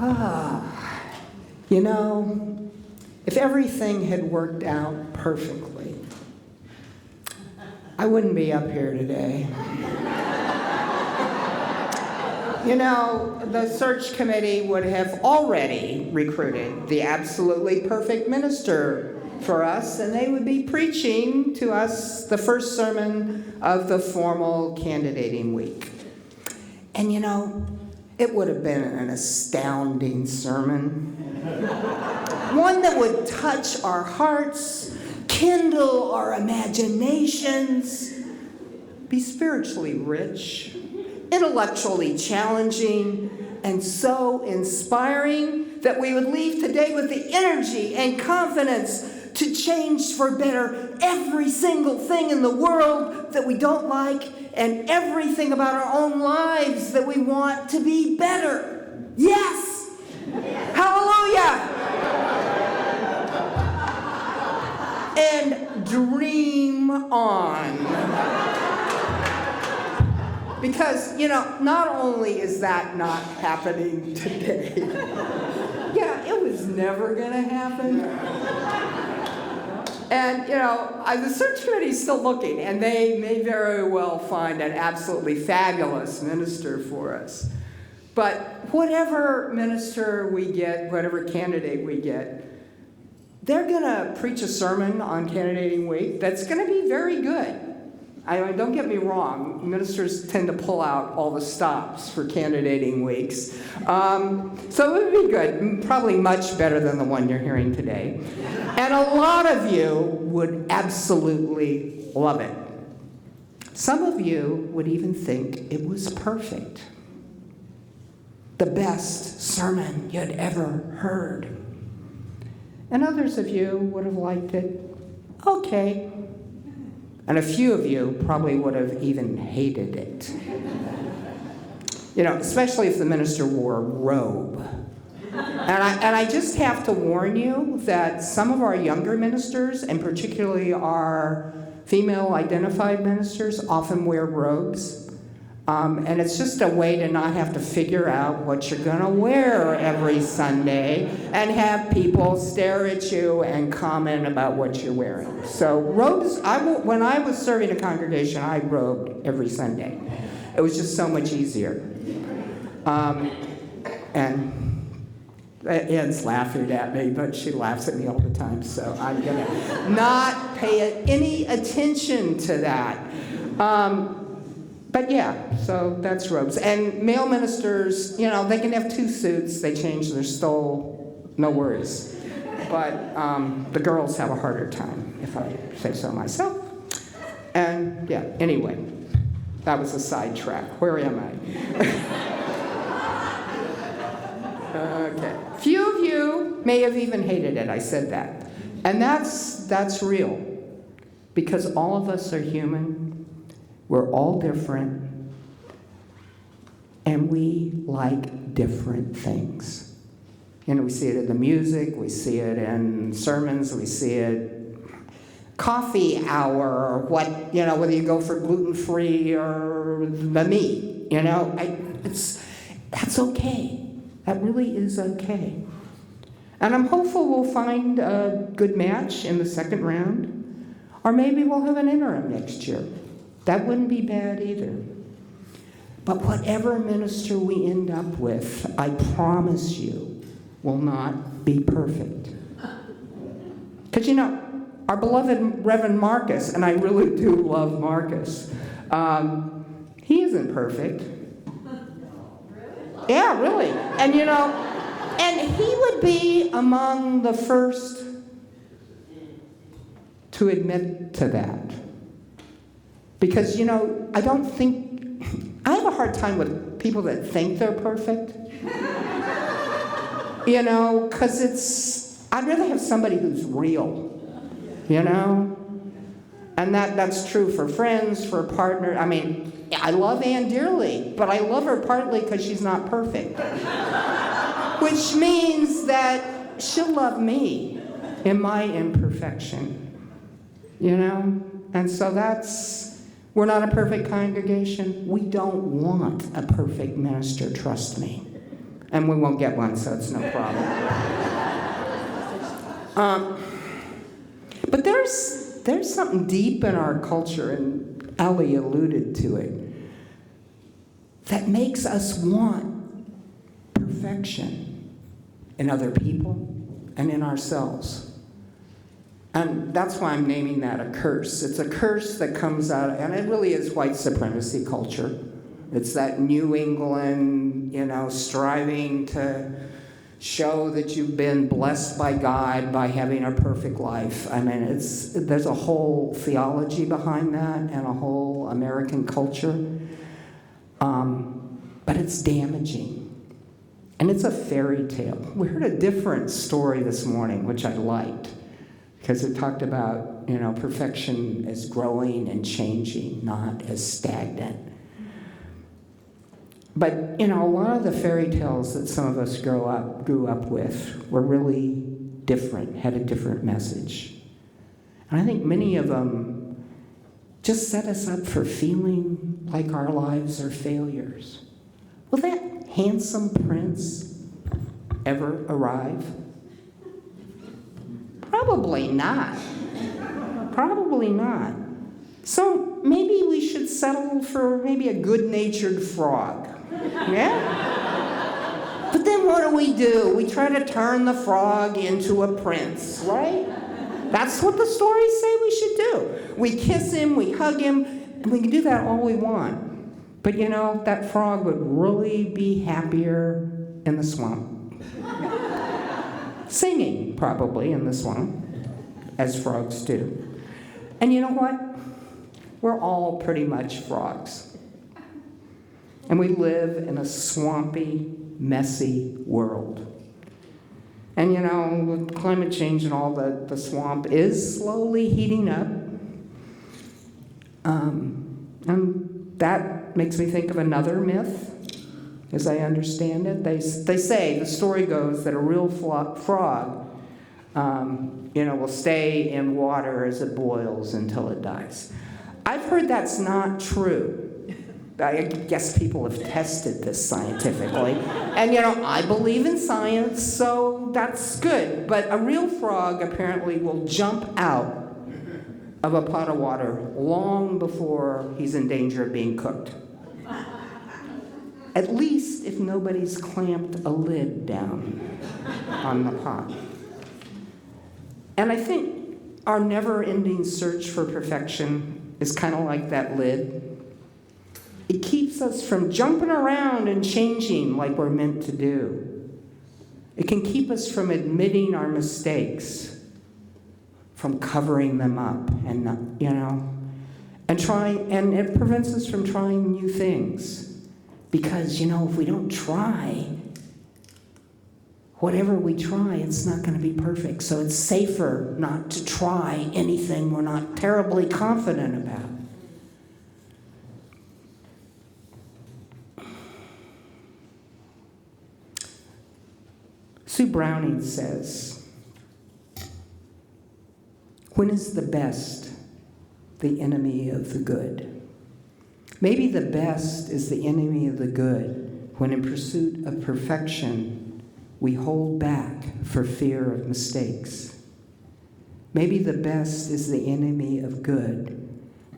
You know, if everything had worked out perfectly, I wouldn't be up here today. You know, the search committee would have already recruited the absolutely perfect minister for us, and they would be preaching to us the first sermon of the formal candidating week. And you know, it would have been an astounding sermon. One that would touch our hearts, kindle our imaginations, be spiritually rich, intellectually challenging, and so inspiring that we would leave today with the energy and confidence to change for better every single thing in the world that we don't like and everything about our own lives that we want to be better. Yes! Hallelujah! And dream on. Because, you know, not only is that not happening today, yeah, it was never going to happen. And, you know, the search committee is still looking, and they may very well find an absolutely fabulous minister for us. But whatever minister we get, whatever candidate we get, they're going to preach a sermon on candidating week that's going to be very good. I mean, don't get me wrong, ministers tend to pull out all the stops for candidating weeks. So it would be good, probably much better than the one you're hearing today. And a lot of you would absolutely love it. Some of you would even think it was perfect. The best sermon you'd ever heard. And others of you would have liked it okay. And a few of you probably would have even hated it. You know, especially if the minister wore a robe. And I just have to warn you that some of our younger ministers, and particularly our female-identified ministers, often wear robes. And it's just a way to not have to figure out what you're going to wear every Sunday and have people stare at you and comment about what you're wearing. So robes, when I was serving a congregation, I robed every Sunday. It was just so much easier. And Ann's laughing at me, but she laughs at me all the time, so I'm going to not pay any attention to that. But yeah, so that's robes. And male ministers, you know, they can have 2 suits. They change their stole, no worries. But the girls have a harder time, if I say so myself. And yeah, anyway, that was a sidetrack. Where am I? Okay. Few of you may have even hated it. I said that. And that's real. Because all of us are human. We're all different, and we like different things. You know, we see it in the music, we see it in sermons, we see it coffee hour, or what, you know, whether you go for gluten-free or the meat, you know, that's okay. That really is okay. And I'm hopeful we'll find a good match in the second round, or maybe we'll have an interim next year. That wouldn't be bad either. But whatever minister we end up with, I promise you, will not be perfect. Because, you know, our beloved Reverend Marcus, and I really do love Marcus, he isn't perfect. Yeah, really. And, you know, and he would be among the first to admit to that. Because, you know, I have a hard time with people that think they're perfect. You know, because I'd rather have somebody who's real, you know? And that's true for friends, for a partner. I mean, I love Ann dearly, but I love her partly because she's not perfect. Which means that she'll love me in my imperfection, you know? And so we're not a perfect congregation. We don't want a perfect minister, trust me. And we won't get one, so it's no problem. But there's something deep in our culture, and Ellie alluded to it, that makes us want perfection in other people and in ourselves. And that's why I'm naming that a curse. It's a curse that comes out, and it really is white supremacy culture. It's that New England, striving to show that you've been blessed by God by having a perfect life. I mean, there's a whole theology behind that and a whole American culture. But it's damaging. And it's a fairy tale. We heard a different story this morning, which I liked, because it talked about, perfection as growing and changing, not as stagnant. But, a lot of the fairy tales that some of us grew up with were really different, had a different message. And I think many of them just set us up for feeling like our lives are failures. Will that handsome prince ever arrive? Probably not. Probably not. So maybe we should settle for maybe a good-natured frog. Yeah? But then what do? We try to turn the frog into a prince, right? That's what the stories say we should do. We kiss him, we hug him, and we can do that all we want. But that frog would really be happier in the swamp. Singing, probably, in the swamp, as frogs do. And you know what? We're all pretty much frogs. And we live in a swampy, messy world. And with climate change and all, the swamp is slowly heating up. And that makes me think of another myth, as I understand it. They say, the story goes, that a real frog, will stay in water as it boils until it dies. I've heard that's not true. I guess people have tested this scientifically. And, I believe in science, so that's good. But a real frog apparently will jump out of a pot of water long before he's in danger of being cooked. At least if nobody's clamped a lid down on the pot. And I think our never-ending search for perfection is kind of like that lid. It keeps us from jumping around and changing like we're meant to do. It can keep us from admitting our mistakes, from covering them up, and and it prevents us from trying new things. Because, if we don't try, whatever we try, it's not going to be perfect. So it's safer not to try anything we're not terribly confident about. Sue Browning says, "When is the best the enemy of the good? Maybe the best is the enemy of the good when in pursuit of perfection we hold back for fear of mistakes. Maybe the best is the enemy of good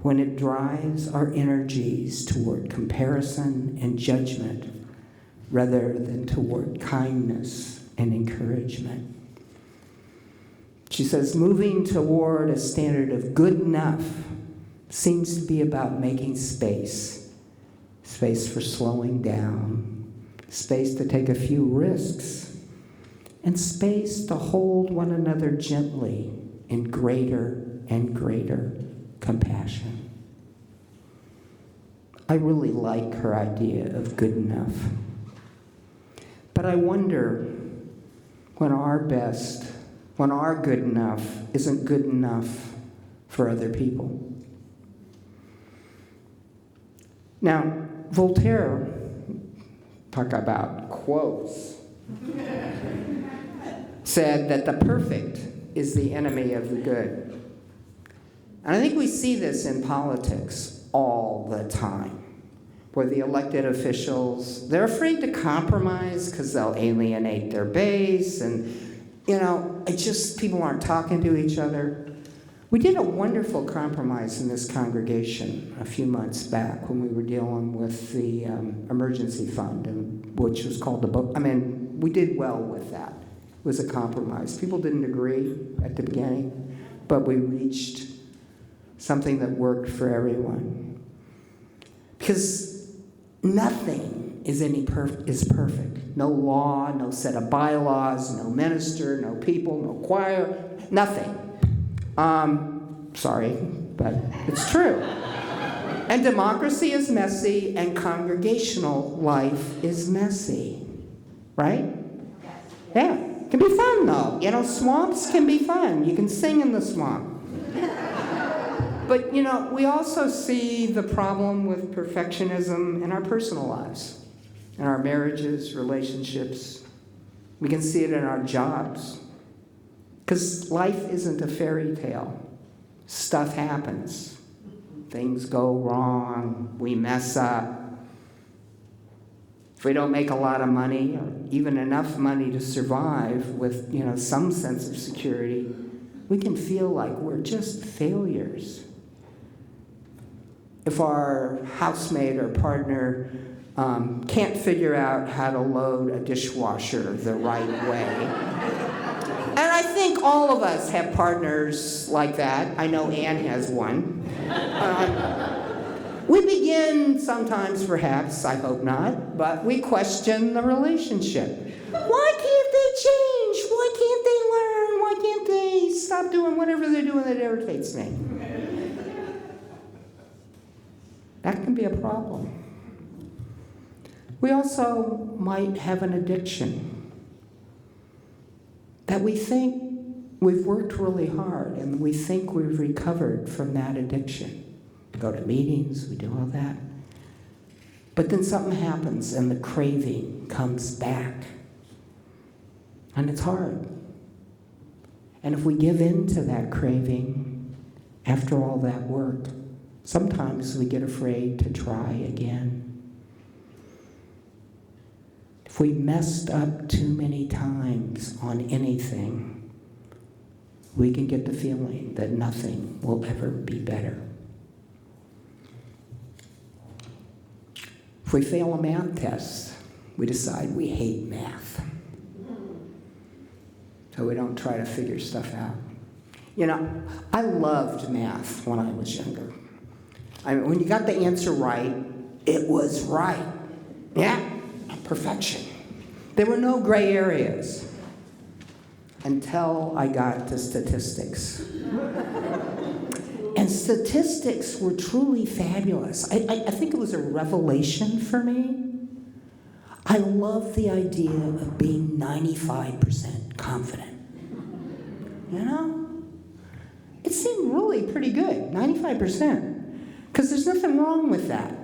when it drives our energies toward comparison and judgment rather than toward kindness and encouragement." She says, moving toward a standard of good enough seems to be about making space for slowing down, space to take a few risks, and space to hold one another gently in greater and greater compassion. I really like her idea of good enough. But I wonder when our best, when our good enough isn't good enough for other people. Now, Voltaire, talk about quotes, said that the perfect is the enemy of the good. And I think we see this in politics all the time. or the elected officials. They're afraid to compromise because they'll alienate their base, and people aren't talking to each other. We did a wonderful compromise in this congregation a few months back when we were dealing with the emergency fund, which was called the book. We did well with that. It was a compromise. People didn't agree at the beginning, but we reached something that worked for everyone. Because nothing is perfect. No law, no set of bylaws, no minister, no people, no choir, nothing. Sorry, but it's true. And democracy is messy, and congregational life is messy. Right? Yeah. It can be fun, though. Swamps can be fun. You can sing in the swamp. But, we also see the problem with perfectionism in our personal lives, in our marriages, relationships. We can see it in our jobs. Because life isn't a fairy tale. Stuff happens. Things go wrong. We mess up. If we don't make a lot of money, or even enough money to survive with, some sense of security, we can feel like we're just failures. If our housemate or partner can't figure out how to load a dishwasher the right way. And I think all of us have partners like that. I know Anne has one. We begin sometimes, perhaps, I hope not, but we question the relationship. Why can't they change? Why can't they learn? Why can't they stop doing whatever they're doing that irritates me? That can be a problem. We also might have an addiction that we think we've worked really hard and we think we've recovered from that addiction. We go to meetings, we do all that. But then something happens and the craving comes back. And it's hard. And if we give in to that craving after all that work, sometimes we get afraid to try again. If we messed up too many times on anything, we can get the feeling that nothing will ever be better. If we fail a math test, we decide we hate math. So we don't try to figure stuff out. I loved math when I was younger. When you got the answer right, it was right. Yeah? Perfection. There were no gray areas until I got to statistics. And statistics were truly fabulous. I think it was a revelation for me. I love the idea of being 95% confident. It seemed really pretty good, 95%. Because there's nothing wrong with that.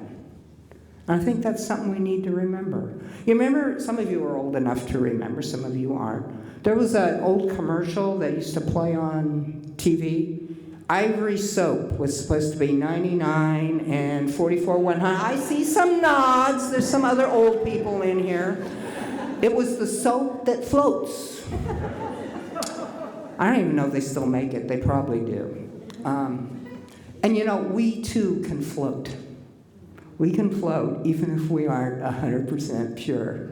I think that's something we need to remember. You remember, some of you are old enough to remember, some of you aren't. There was an old commercial that used to play on TV. Ivory soap was supposed to be 99 and 44 100. I see some nods. There's some other old people in here. It was the soap that floats. I don't even know if they still make it. They probably do. And we too can float. We can float even if we aren't 100% pure.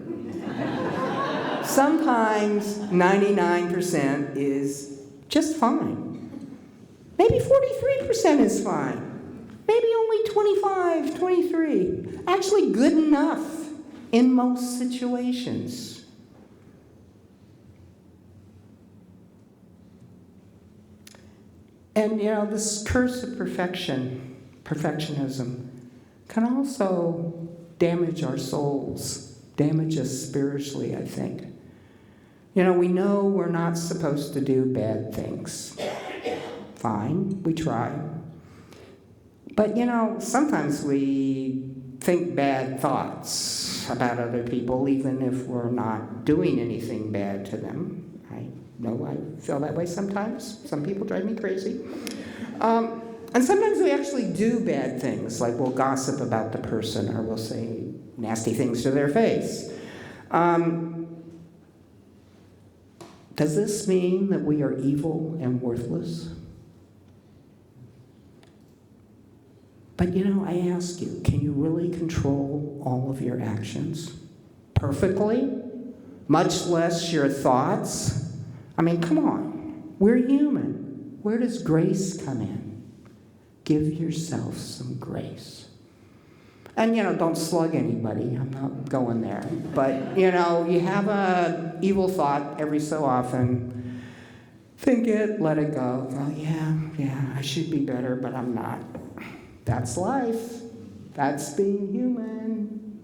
Sometimes 99% is just fine. Maybe 43% is fine. Maybe only 25, 23. Actually good enough in most situations. And this curse of perfectionism, can also damage our souls, damage us spiritually, I think. We know we're not supposed to do bad things. Fine, we try. But, sometimes we think bad thoughts about other people, even if we're not doing anything bad to them. I know I feel that way sometimes. Some people drive me crazy. And sometimes we actually do bad things, like we'll gossip about the person or we'll say nasty things to their face. Does this mean that we are evil and worthless? But I ask you, can you really control all of your actions perfectly? Much less your thoughts? I mean, come on. We're human. Where does grace come in? Give yourself some grace. And, don't slug anybody. I'm not going there. But, you have an evil thought every so often. Think it, let it go. Go, yeah, I should be better, but I'm not. That's life. That's being human.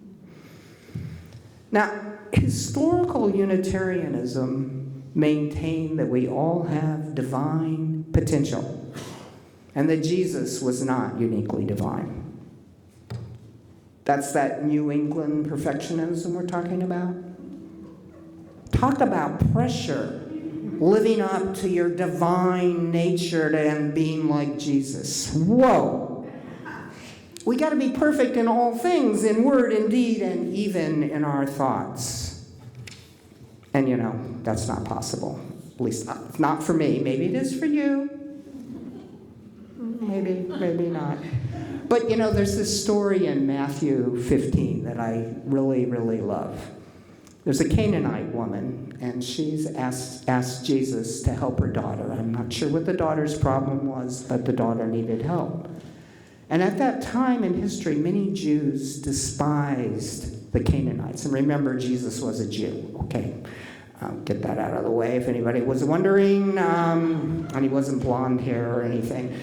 Now, historical Unitarianism maintained that we all have divine potential and that Jesus was not uniquely divine. That's that New England perfectionism we're talking about. Talk about pressure, living up to your divine nature and being like Jesus. Whoa! We got to be perfect in all things, in word and deed, and even in our thoughts. And that's not possible. At least not for me. Maybe it is for you. Maybe not. But there's this story in Matthew 15 that I really, really love. There's a Canaanite woman, and she's asked Jesus to help her daughter. I'm not sure what the daughter's problem was, but the daughter needed help. And at that time in history, many Jews despised the Canaanites. And remember, Jesus was a Jew. Okay, I'll get that out of the way if anybody was wondering. And he wasn't blonde hair or anything.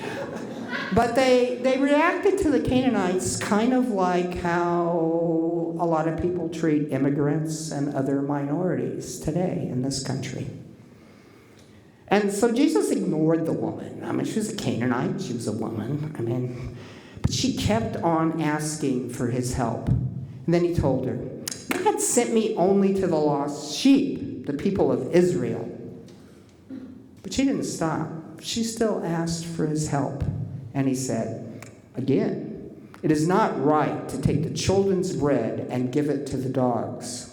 But they reacted to the Canaanites kind of like how a lot of people treat immigrants and other minorities today in this country. And so Jesus ignored the woman. I mean, she was a Canaanite. She was a woman. But she kept on asking for his help. And then he told her, God sent me only to the lost sheep, the people of Israel. But she didn't stop. She still asked for his help. And he said, again, it is not right to take the children's bread and give it to the dogs.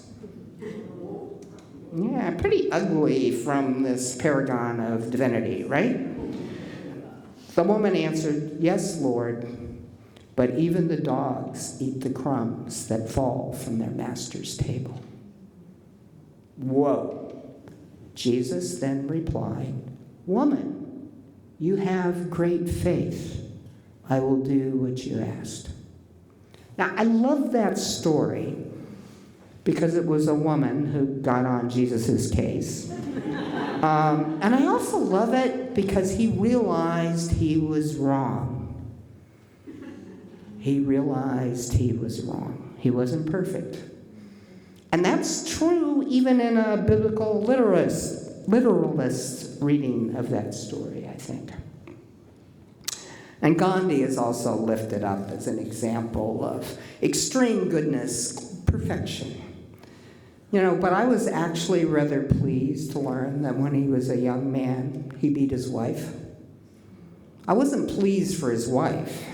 Yeah, pretty ugly from this paragon of divinity, right? The woman answered, yes, Lord, but even the dogs eat the crumbs that fall from their master's table. Whoa. Jesus then replied, woman, you have great faith. I will do what you asked. Now, I love that story because it was a woman who got on Jesus' case. And I also love it because he realized he was wrong. He realized he was wrong. He wasn't perfect. And that's true even in a biblical literalist reading of that story, I think. And Gandhi is also lifted up as an example of extreme goodness, perfection. But I was actually rather pleased to learn that when he was a young man, he beat his wife. I wasn't pleased for his wife.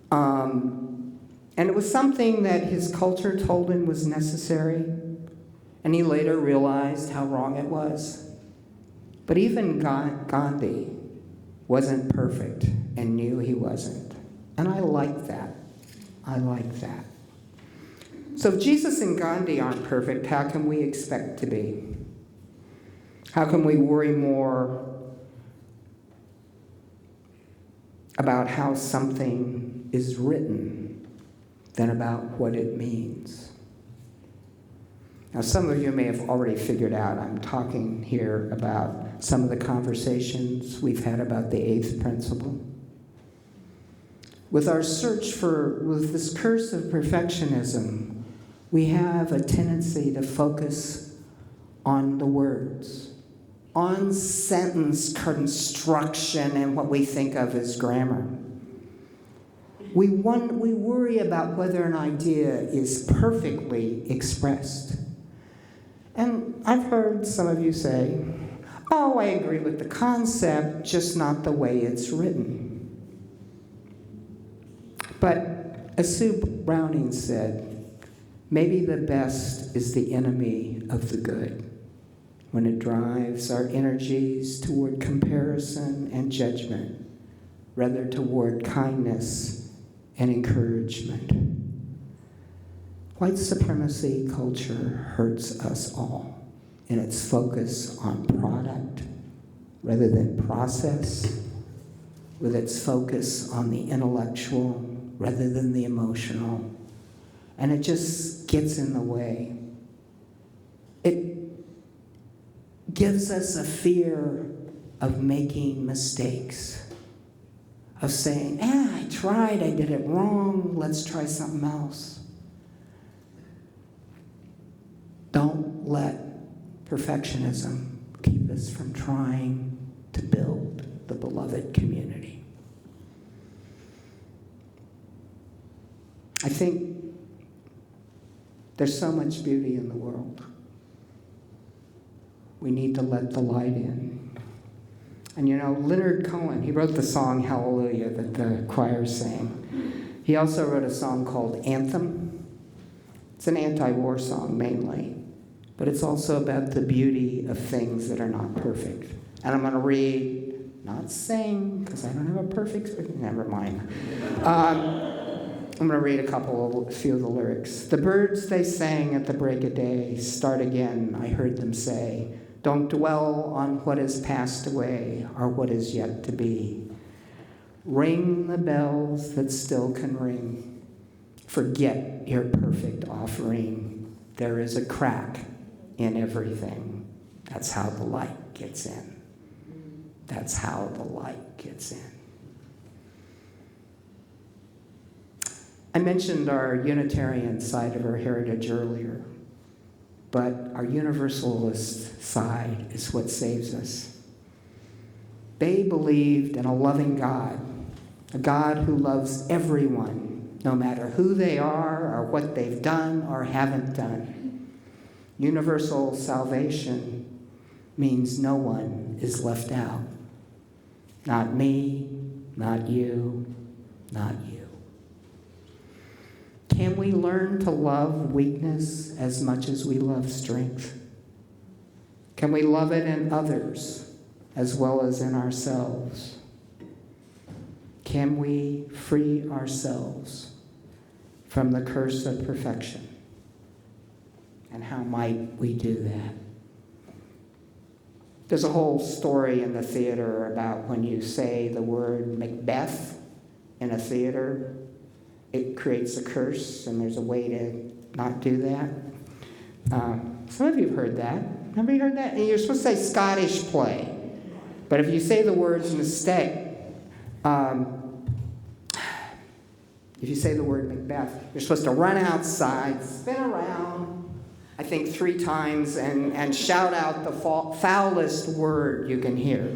And it was something that his culture told him was necessary. And he later realized how wrong it was. But even Gandhi wasn't perfect and knew he wasn't. And I like that. So if Jesus and Gandhi aren't perfect, how can we expect to be? How can we worry more about how something is written than about what it means? Now, some of you may have already figured out I'm talking here about some of the conversations we've had about the eighth principle. With our search with this curse of perfectionism, we have a tendency to focus on the words, on sentence construction and what we think of as grammar. We worry about whether an idea is perfectly expressed. And I've heard some of you say, oh, I agree with the concept, just not the way it's written. But as Sue Browning said, maybe the best is the enemy of the good, when it drives our energies toward comparison and judgment, rather toward kindness and encouragement. White supremacy culture hurts us all in its focus on product rather than process, with its focus on the intellectual rather than the emotional, and it just gets in the way. It gives us a fear of making mistakes, of saying, I tried, I did it wrong, let's try something else. Don't let perfectionism keep us from trying to build the beloved community. I think there's so much beauty in the world. We need to let the light in. And you know, Leonard Cohen, he wrote the song Hallelujah that the choir sang. He also wrote a song called Anthem. It's an anti-war song mainly, but it's also about the beauty of things that are not perfect. And I'm going to read, not sing, because I don't have a perfect, never mind. I'm going to read a few of the lyrics. The birds they sang at the break of day, start again, I heard them say. Don't dwell on what has passed away or what is yet to be. Ring the bells that still can ring. Forget your perfect offering. There is a crack in everything. That's how the light gets in. That's how the light gets in. I mentioned our Unitarian side of our heritage earlier, but our Universalist side is what saves us. They believed in a loving God, a God who loves everyone, no matter who they are or what they've done or haven't done. Universal salvation means no one is left out. Not me, not you, not you. Can we learn to love weakness as much as we love strength? Can we love it in others as well as in ourselves? Can we free ourselves from the curse of perfection? And how might we do that? There's a whole story in the theater about when you say the word Macbeth in a theater, it creates a curse, and there's a way to not do that. Some of you have heard that. Have you heard that? And you're supposed to say Scottish play. But if you say the words mistake, if you say the word Macbeth, you're supposed to run outside, spin around, I think 3 times, and shout out the foulest word you can hear.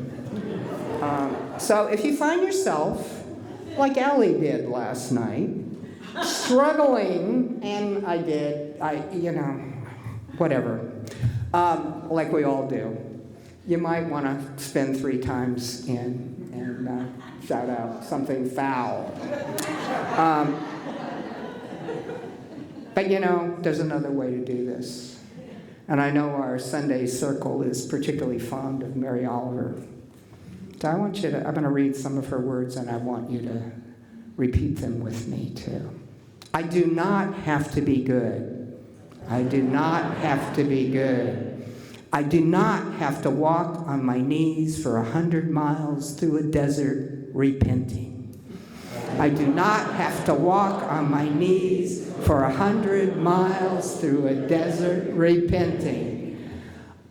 So if you find yourself, like Allie did last night, struggling, and I did, whatever, like we all do, you might want to spend 3 times in and shout out something foul. But there's another way to do this. And I know our Sunday circle is particularly fond of Mary Oliver. So I'm going to read some of her words, and I want you to repeat them with me too. I do not have to be good. I do not have to be good. I do not have to walk on my knees for 100 miles through a desert repenting. I do not have to walk on my knees for 100 miles through a desert repenting.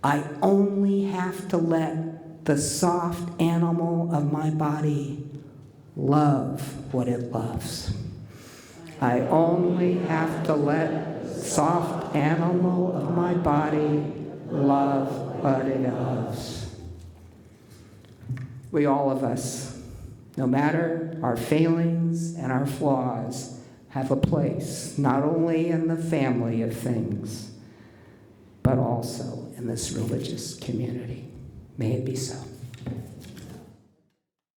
I only have to let the soft animal of my body love what it loves. I only have to let the soft animal of my body love what it loves. We, all of us, no matter our failings and our flaws, have a place not only in the family of things, but also in this religious community. May it be so.